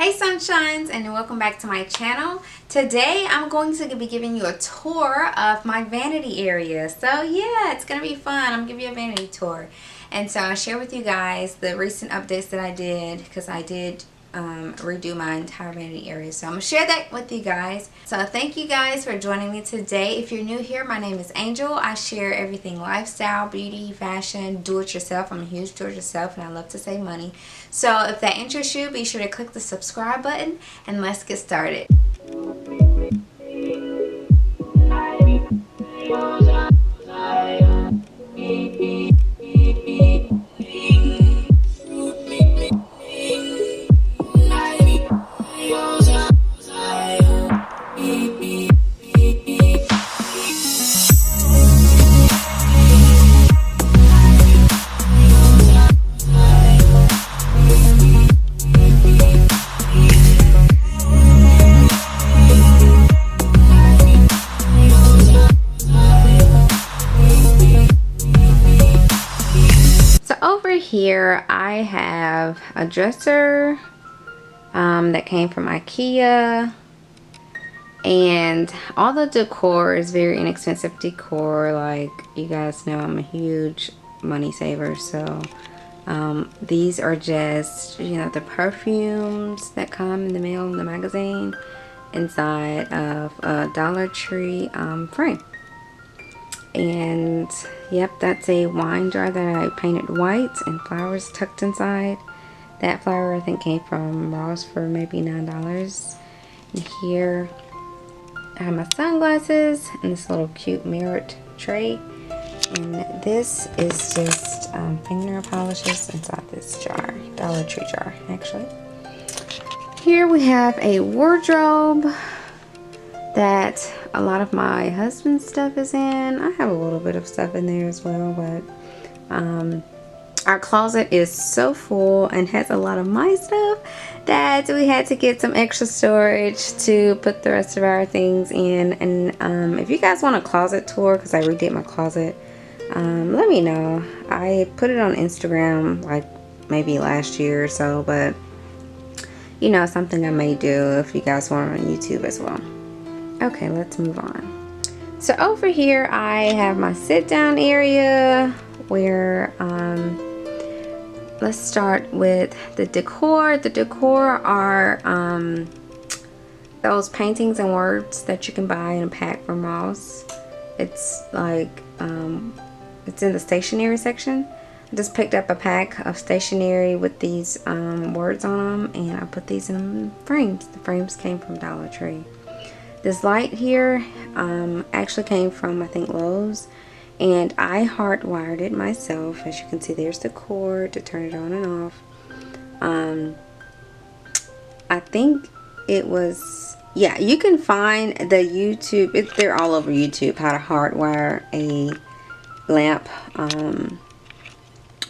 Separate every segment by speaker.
Speaker 1: Hey sunshines, and welcome back to my channel. Today I'm going to be giving you a tour of my vanity area. So yeah, it's gonna be fun. I'm gonna give you a vanity tour, and so I'll share with you guys the recent updates that I did, because I did redo my entire vanity area. So I'm gonna share that with you guys. So thank you guys for joining me today. If you're new here, my name is Angel. I share everything lifestyle, beauty, fashion, do-it-yourself. I'm a huge do-it-yourself and I love to save money. So if that interests you, be sure to click the subscribe button and let's get started. Over here I have a dresser that came from Ikea, and all the decor is very inexpensive decor. Like you guys know, I'm a huge money saver, so these are just, you know, the perfumes that come in the mail in the magazine inside of a Dollar Tree frame. And yep, that's a wine jar that I painted white and flowers tucked inside. That flower I think came from Ross for maybe $9. And here I have my sunglasses and this little cute mirrored tray. And this is just fingernail polishes inside this jar, Dollar Tree jar actually. Here we have a wardrobe that a lot of my husband's stuff is in. I have a little bit of stuff in there as well, but our closet is so full and has a lot of my stuff that we had to get some extra storage to put the rest of our things in. And if you guys want a closet tour, because I redid my closet, let me know. I put it on Instagram like maybe last year or so, but you know, something I may do if you guys want it on YouTube as well. Okay, let's move on. So over here I have my sit down area where let's start with the decor. The decor are those paintings and words that you can buy in a pack from Ross. It's like it's in the stationery section. I just picked up a pack of stationery with these words on them, and I put these in frames. The frames came from Dollar Tree. This light here actually came from, I think, Lowe's, and I hardwired it myself. As you can see, there's the cord to turn it on and off. I think it was, yeah, you can find the YouTube, they're all over YouTube, how to hardwire a lamp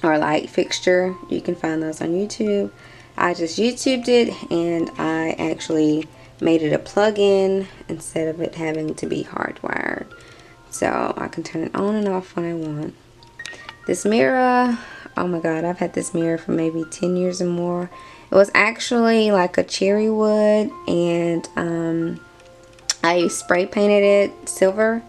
Speaker 1: or light fixture. You can find those on YouTube. I just YouTubed it, and I actually made it a plug-in instead of it having to be hardwired, so I can turn it on and off when I want. This mirror, oh my god, I've had this mirror for maybe 10 years or more. It was actually like a cherry wood, and I spray painted it silver,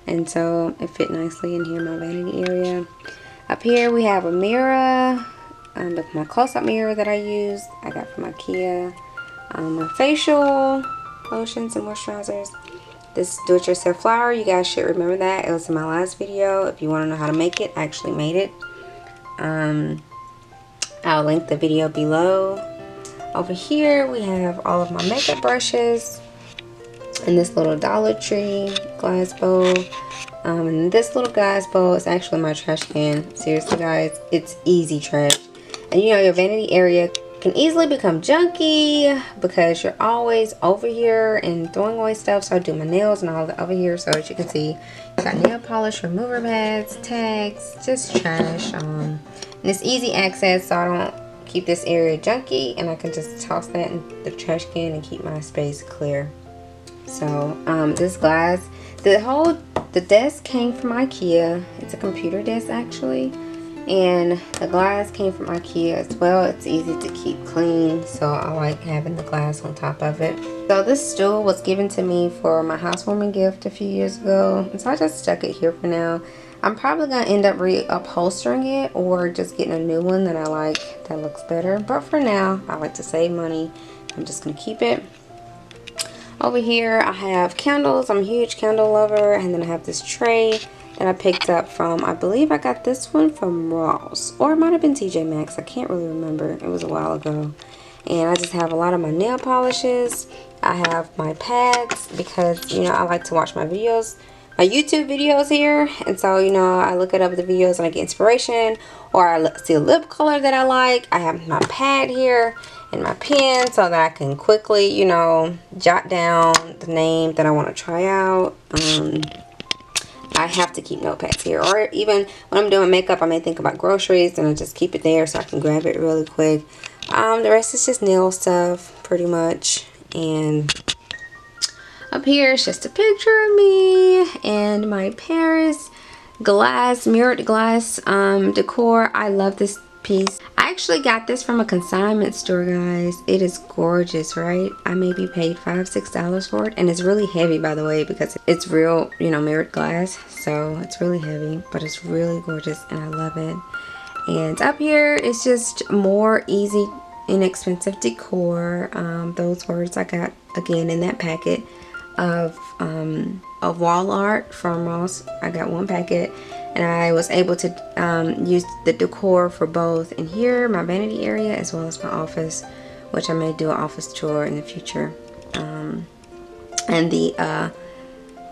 Speaker 1: and so it fit nicely in here in my vanity area. Up here we have a mirror, with my close-up mirror that I used. I got from Ikea. My facial lotions and moisturizers. This do-it-yourself flower, you guys should remember that. It was in my last video. If you want to know how to make it, I actually made it. I'll link the video below. Over here we have all of my makeup brushes in this little Dollar Tree glass bowl. And this little glass bowl is actually my trash can. Seriously guys, it's easy trash. And you know, your vanity area can easily become junky because you're always over here and throwing away stuff. So I do my nails and all that over here. So as you can see, you got nail polish, remover pads, tags, just trash. And it's easy access, so I don't keep this area junky, and I can just toss that in the trash can and keep my space clear. So this glass, the desk came from Ikea. It's a computer desk actually. And the glass came from Ikea as well. It's easy to keep clean, so I like having the glass on top of it. So this stool was given to me for my housewarming gift a few years ago, and so I just stuck it here for now. I'm probably going to end up reupholstering it or just getting a new one that I like that looks better. But for now, I like to save money. I'm just going to keep it. Over here, I have candles. I'm a huge candle lover. And then I have this tray that I picked up from, I believe I got this one from Ross. Or it might have been TJ Maxx. I can't really remember. It was a while ago. And I just have a lot of my nail polishes. I have my pads because, you know, I like to watch my videos, my YouTube videos here, and so, you know, I look at other videos and I get inspiration, or I see a lip color that I like. I have my pad here and my pen so that I can quickly, you know, jot down the name that I want to try out. I have to keep notepads here, or even when I'm doing makeup, I may think about groceries and I just keep it there so I can grab it really quick. The rest is just nail stuff, pretty much, and up here is just a picture of me and my Paris glass, mirrored glass decor. I love this piece. I actually got this from a consignment store, guys. It is gorgeous, right? I maybe paid $5-6 for it, and it's really heavy, by the way, because it's real, you know, mirrored glass, so it's really heavy, but it's really gorgeous and I love it. And up here is just more easy, inexpensive decor. Those words I got again in that packet of wall art from Ross. I got one packet, and I was able to use the decor for both in here, my vanity area, as well as my office, which I may do an office tour in the future. And the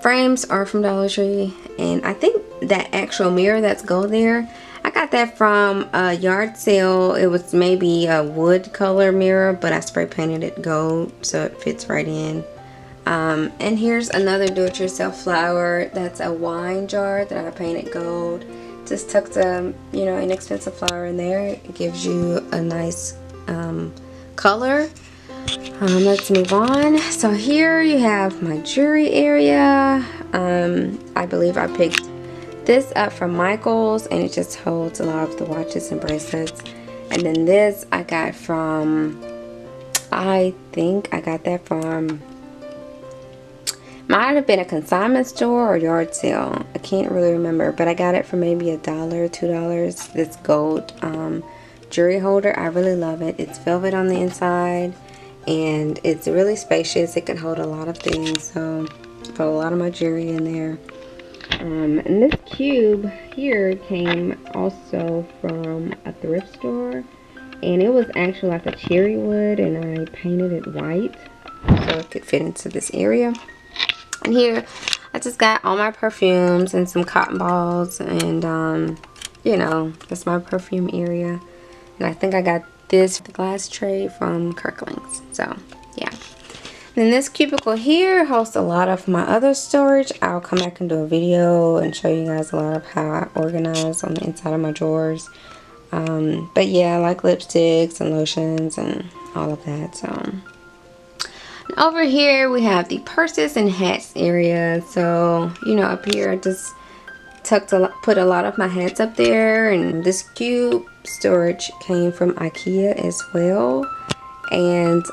Speaker 1: frames are from Dollar Tree, and I think that actual mirror that's gold there, I got that from a yard sale. It was maybe a wood color mirror, but I spray painted it gold so it fits right in. And here's another do-it-yourself flower. That's a wine jar that I painted gold. Just tucked a, you know, inexpensive flower in there. It gives you a nice color. Let's move on. So here you have my jewelry area. I believe I picked this up from Michael's, and it just holds a lot of the watches and bracelets. And then this I got from, I think I got that from, might have been a consignment store or yard sale. I can't really remember, but I got it for maybe $1, $2. This gold jewelry holder. I really love it. It's velvet on the inside, and it's really spacious. It can hold a lot of things, so put a lot of my jewelry in there. And this cube here came also from a thrift store, and it was actually like a cherry wood, and I painted it white so it could fit into this area. And here I just got all my perfumes and some cotton balls, and you know, that's my perfume area. And I think I got this glass tray from Kirkland's, so yeah. And this cubicle here hosts a lot of my other storage. I'll come back and do a video and show you guys a lot of how I organize on the inside of my drawers. But yeah, I like lipsticks and lotions and all of that. So over here we have the purses and hats area. So, you know, up here I just put a lot of my hats up there, and this cube storage came from Ikea as well. And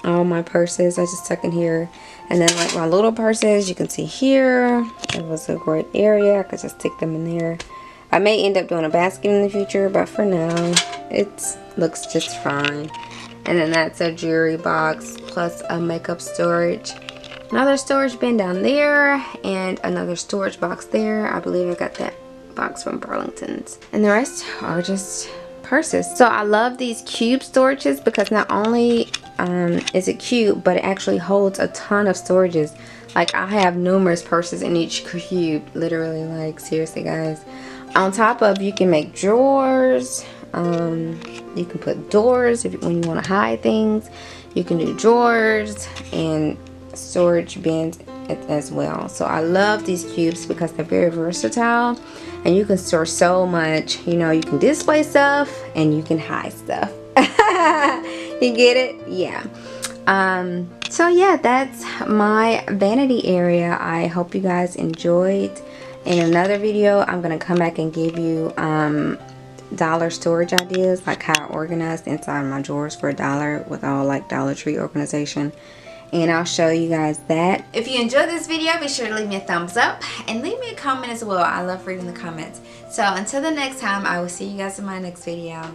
Speaker 1: all my purses I just tuck in here, and then like my little purses, you can see here, it was a great area. I could just stick them in there. I may end up doing a basket in the future, but for now it looks just fine. And then that's a jewelry box plus a makeup storage, another storage bin down there, and another storage box there. I believe I got that box from Burlington's, and the rest are just purses. So I love these cube storages because not only is it cute, but it actually holds a ton of storages. Like, I have numerous purses in each cube, literally, like, seriously guys. On top of, you can make drawers, you can put doors when you want to hide things. You can do drawers and storage bins as well. So I love these cubes because they're very versatile, and you can store so much. You know, you can display stuff and you can hide stuff. You get it? Yeah. So yeah, that's my vanity area. I hope you guys enjoyed In another video, I'm going to come back and give you dollar storage ideas, like how I organized inside my drawers for $1 with all like Dollar Tree organization. And I'll show you guys that. If you enjoyed this video, be sure to leave me a thumbs up and leave me a comment as well. I love reading the comments. So until the next time, I will see you guys in my next video.